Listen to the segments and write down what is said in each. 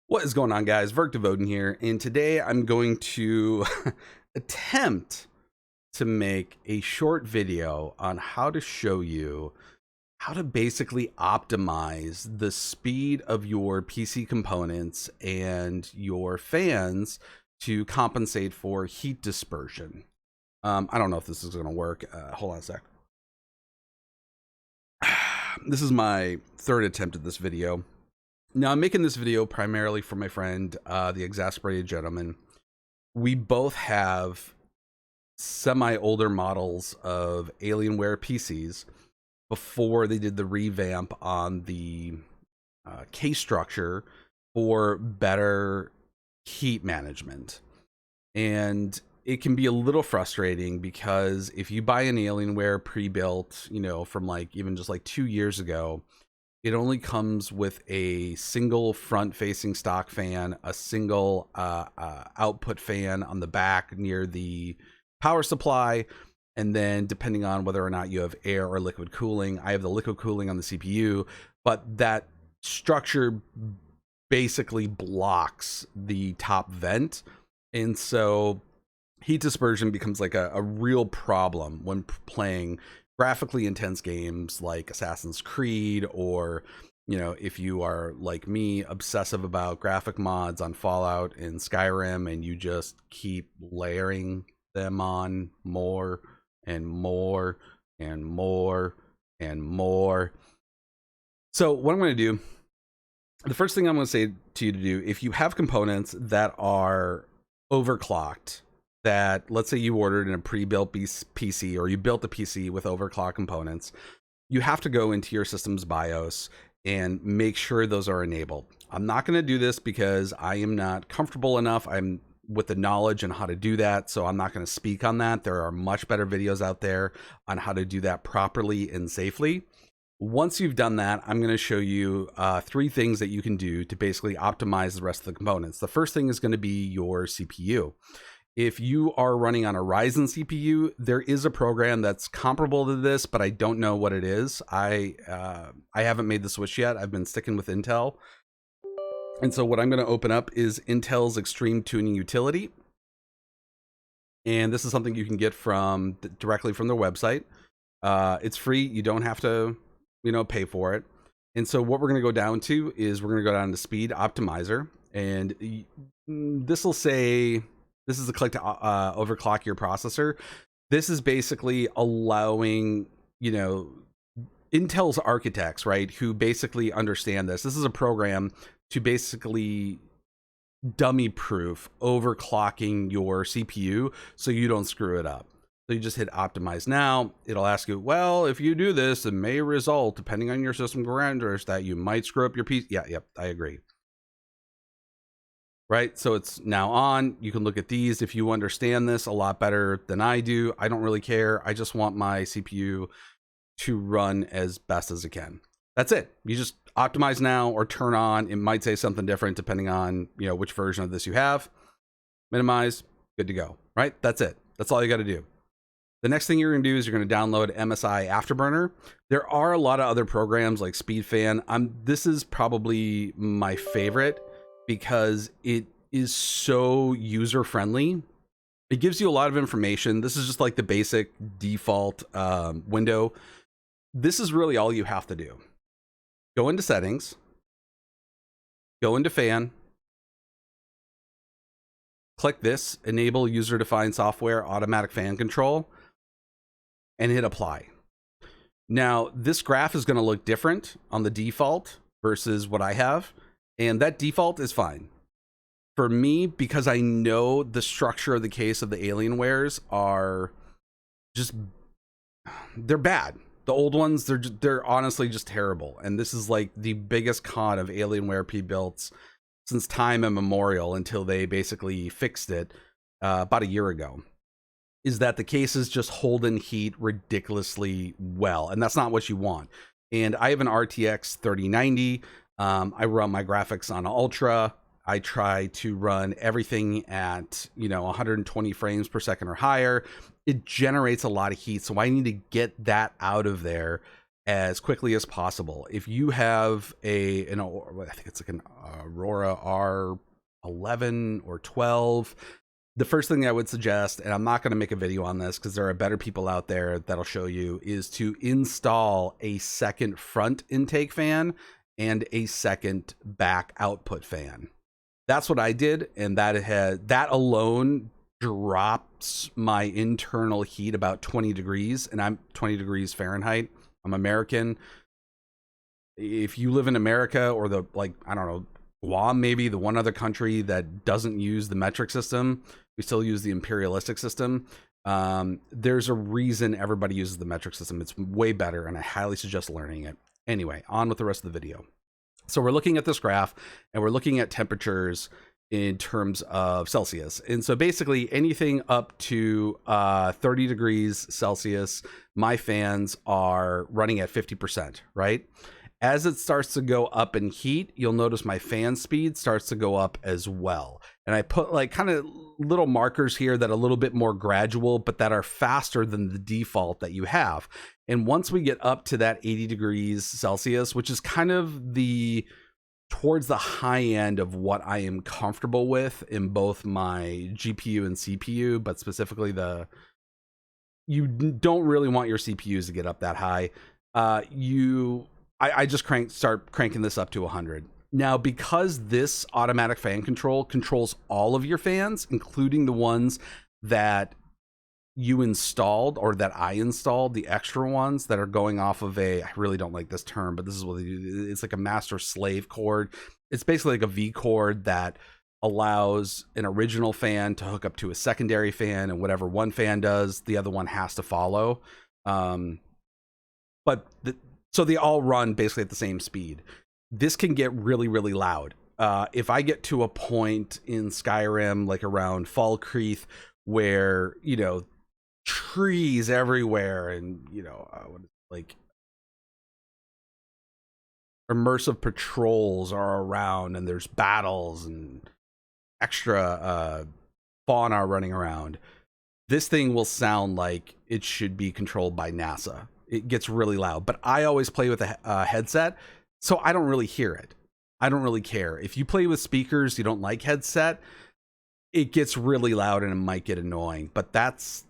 What is going on, guys? Verkdevoden here, and today I'm going to attempt to make a short video on how to show you how to basically optimize the speed of your PC components and your fans to compensate for heat dispersion. I don't know if this is going to work. Hold on a sec. This is my third attempt at this video. Now, I'm making this video primarily for my friend, the Exasperated Gentlemen. We both have semi-older models of Alienware PCs before they did the revamp on the case structure for better heat management. And it can be a little frustrating because if you buy an Alienware pre-built, from even just 2 years ago, it only comes with a single front-facing stock fan, a single output fan on the back near the power supply, and then depending on whether or not you have air or liquid cooling, I have the liquid cooling on the CPU, but that structure basically blocks the top vent, and so heat dispersion becomes like a real problem when playing graphically intense games like Assassin's Creed, or if you are like me, obsessive about graphic mods on Fallout and Skyrim, and you just keep layering them on more and more and more and more. So what I'm going to do, the first thing I'm going to say to you to do, if you have components that are overclocked, that let's say you ordered in a pre-built PC, or you built a PC with overclock components, you have to go into your system's BIOS and make sure those are enabled. I'm not going to do this because I am not comfortable enough with the knowledge on how to do that, so I'm not going to speak on that. There are much better videos out there on how to do that properly and safely. Once you've done that, I'm going to show you 3 things that you can do to basically optimize the rest of the components. The first thing is going to be your CPU. If you are running on a Ryzen CPU, there is a program that's comparable to this, but I don't know what it is. I haven't made the switch yet. I've been sticking with Intel. And so what I'm going to open up is Intel's Extreme Tuning Utility. And this is something you can get directly from their website. It's free. You don't have to, pay for it. And so what we're going to go down to is we're going to go down to Speed Optimizer. And this will say, this is a click to overclock your processor. This is basically allowing, Intel's architects, right, who basically understand this. This is a program to basically dummy-proof overclocking your CPU so you don't screw it up. So you just hit optimize now. It'll ask you, well, if you do this, it may result, depending on your system parameters, that you might screw up your PC. Yeah, I agree. Right, so it's now on. You can look at these. If you understand this a lot better than I do, I don't really care. I just want my CPU to run as best as it can. That's it. You just optimize now or turn on. It might say something different depending on which version of this you have. Minimize, good to go. Right, that's it. That's all you got to do. The next thing you're going to do is you're going to download MSI Afterburner. There are a lot of other programs like SpeedFan. This is probably my favorite, because it is so user-friendly. It gives you a lot of information. This is just like the basic default window. This is really all you have to do. Go into settings, go into fan, click this, enable user-defined software automatic fan control, and hit apply. Now, this graph is going to look different on the default versus what I have. And that default is fine for me because I know the structure of the case of the Alienwares are just, they're bad. The old ones, they're honestly just terrible. And this is like the biggest con of Alienware pre-builts since time immemorial, until they basically fixed it about a year ago, is that the cases just hold in heat ridiculously well. And that's not what you want. And I have an RTX 3090. I run my graphics on Ultra. I try to run everything at 120 frames per second or higher. It generates a lot of heat, so I need to get that out of there as quickly as possible. If you have I think it's like an Aurora R11 or 12, the first thing I would suggest, and I'm not going to make a video on this because there are better people out there that'll show you, is to install a second front intake fan and a second back output fan. That's what I did, and that alone drops my internal heat about 20 degrees, and I'm 20 degrees Fahrenheit. I'm American. If you live in America or I don't know, Guam, maybe the one other country that doesn't use the metric system, we still use the imperialistic system. There's a reason everybody uses the metric system. It's way better, and I highly suggest learning it. Anyway, on with the rest of the video. So we're looking at this graph, and we're looking at temperatures in terms of Celsius. And so basically anything up to 30 degrees Celsius, my fans are running at 50%, right? As it starts to go up in heat, you'll notice my fan speed starts to go up as well. And I put like kind of little markers here that are a little bit more gradual, but that are faster than the default that you have. And once we get up to that 80 degrees Celsius, which is kind of towards the high end of what I am comfortable with in both my GPU and CPU, but specifically you don't really want your CPUs to get up that high. I just start cranking this up to 100. Now, because this automatic fan control controls all of your fans, including the ones that you installed or that I installed, the extra ones that are going off of I really don't like this term, but this is what they do. It's like a master slave cord. It's basically like a V cord that allows an original fan to hook up to a secondary fan, and whatever one fan does, the other one has to follow. So they all run basically at the same speed. This can get really, really loud. If I get to a point in Skyrim, like around Falkreath, where, trees everywhere and, like immersive patrols are around and there's battles and extra fauna running around, this thing will sound like it should be controlled by NASA. It gets really loud, but I always play with a headset, so I don't really hear it. I don't really care. If you play with speakers, you don't like headset, it gets really loud and it might get annoying, but that's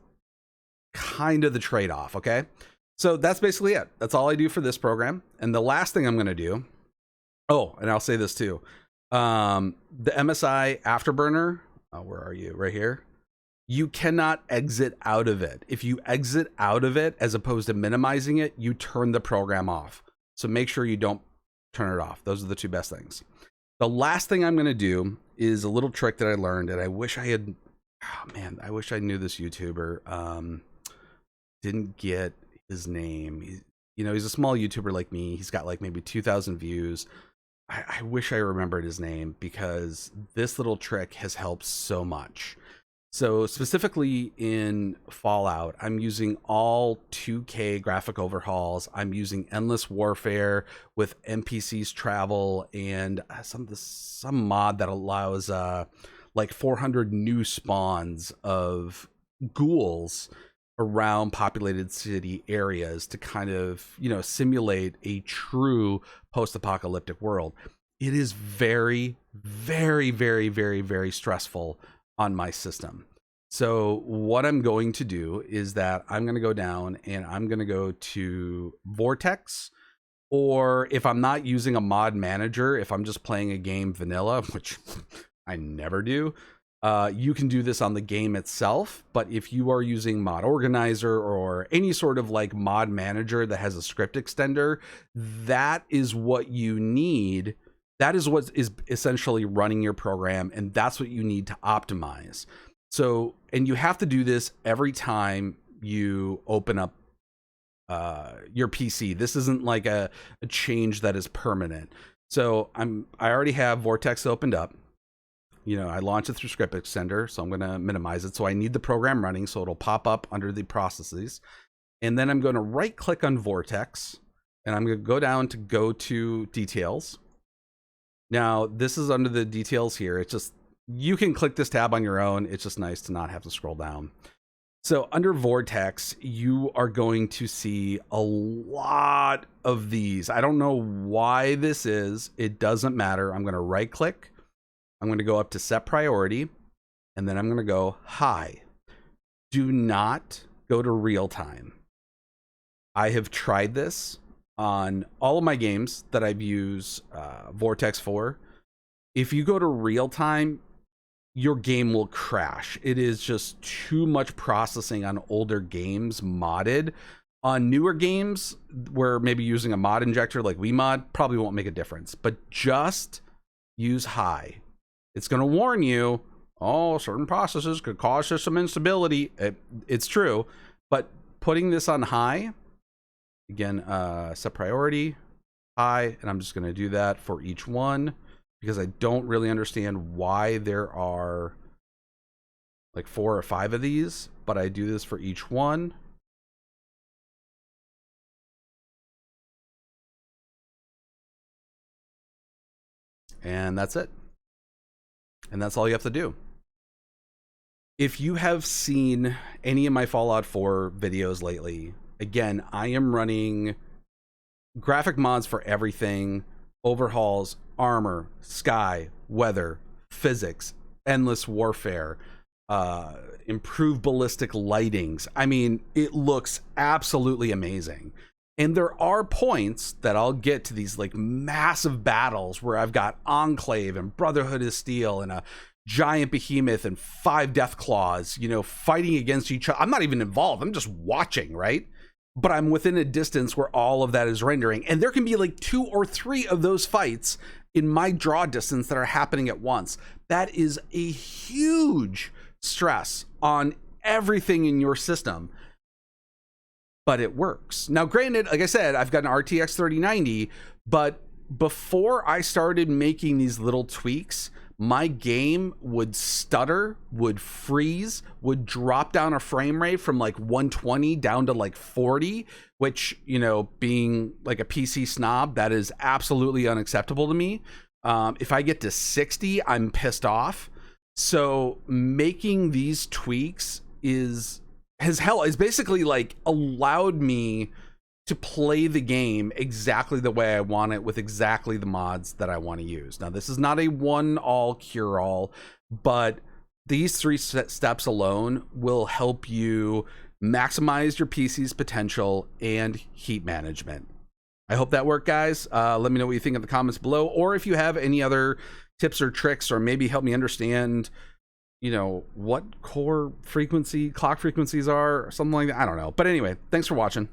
kind of the trade-off, okay? So that's basically it. That's all I do for this program. And the last thing I'm going to do, and I'll say this too, the MSI Afterburner, where are you? Right here. You cannot exit out of it. If you exit out of it, as opposed to minimizing it, you turn the program off. So make sure you don't turn it off. Those are the two best things. The last thing I'm going to do is a little trick that I learned, and I wish I had, I wish I knew this YouTuber. Didn't get his name. He's a small YouTuber like me. He's got like maybe 2,000 views. I wish I remembered his name, because this little trick has helped so much. So specifically in Fallout, I'm using all 2K graphic overhauls. I'm using Endless Warfare with NPCs travel and some mod that allows like 400 new spawns of ghouls around populated city areas to kind of, simulate a true post-apocalyptic world. It is very, very, very, very, very stressful on my system. So what I'm going to do is that I'm going to go down and I'm going to go to Vortex, or if I'm not using a mod manager, if I'm just playing a game vanilla, which I never do, you can do this on the game itself. But if you are using Mod Organizer or any sort of like mod manager that has a script extender, that is what you need. That is what is essentially running your program, and that's what you need to optimize. So, and you have to do this every time you open up your PC. This isn't like a change that is permanent. So I already have Vortex opened up. I launched it through Script Extender, so I'm going to minimize it. So I need the program running, so it'll pop up under the processes. And then I'm going to right click on Vortex, and I'm going to go down to go to details. Now, this is under the details here. It's just, you can click this tab on your own. It's just nice to not have to scroll down. So under Vortex, you are going to see a lot of these. I don't know why this is. It doesn't matter. I'm going to right click. I'm going to go up to set priority, and then I'm going to go high. Do not go to real time. I have tried this on all of my games that I've used Vortex for. If you go to real time, your game will crash. It is just too much processing on older games modded. On newer games, where maybe using a mod injector like WeMod probably won't make a difference, but just use high. It's going to warn you, oh, certain processes could cause system instability. It's true, but putting this on high, again, set priority, high, and I'm just going to do that for each one, because I don't really understand why there are like 4 or 5 of these, but I do this for each one. And that's it. And that's all you have to do. If you have seen any of my Fallout 4 videos lately, again, I am running graphic mods for everything, overhauls, armor, sky, weather, physics, endless warfare, improved ballistic lightings. I mean, it looks absolutely amazing. And there are points that I'll get to these like massive battles where I've got Enclave and Brotherhood of Steel and a giant behemoth and 5 death claws, you know, fighting against each other. I'm not even involved. I'm just watching, right? But I'm within a distance where all of that is rendering. And there can be like 2 or 3 of those fights in my draw distance that are happening at once. That is a huge stress on everything in your system. But it works. Now, granted, like I said, I've got an RTX 3090, but before I started making these little tweaks, my game would stutter, would freeze, would drop down a frame rate from like 120 down to like 40, which, you know, being like a PC snob, that is absolutely unacceptable to me. If I get to 60, I'm pissed off. So making these tweaks has basically like allowed me to play the game exactly the way I want it, with exactly the mods that I want to use. Now, this is not a one-all cure-all, but these 3 steps alone will help you maximize your PC's potential and heat management. I hope that worked, guys. Let me know what you think in the comments below, or if you have any other tips or tricks, or maybe help me understand, you know, what core frequency, clock frequencies are, or something like that. I don't know. But anyway, thanks for watching.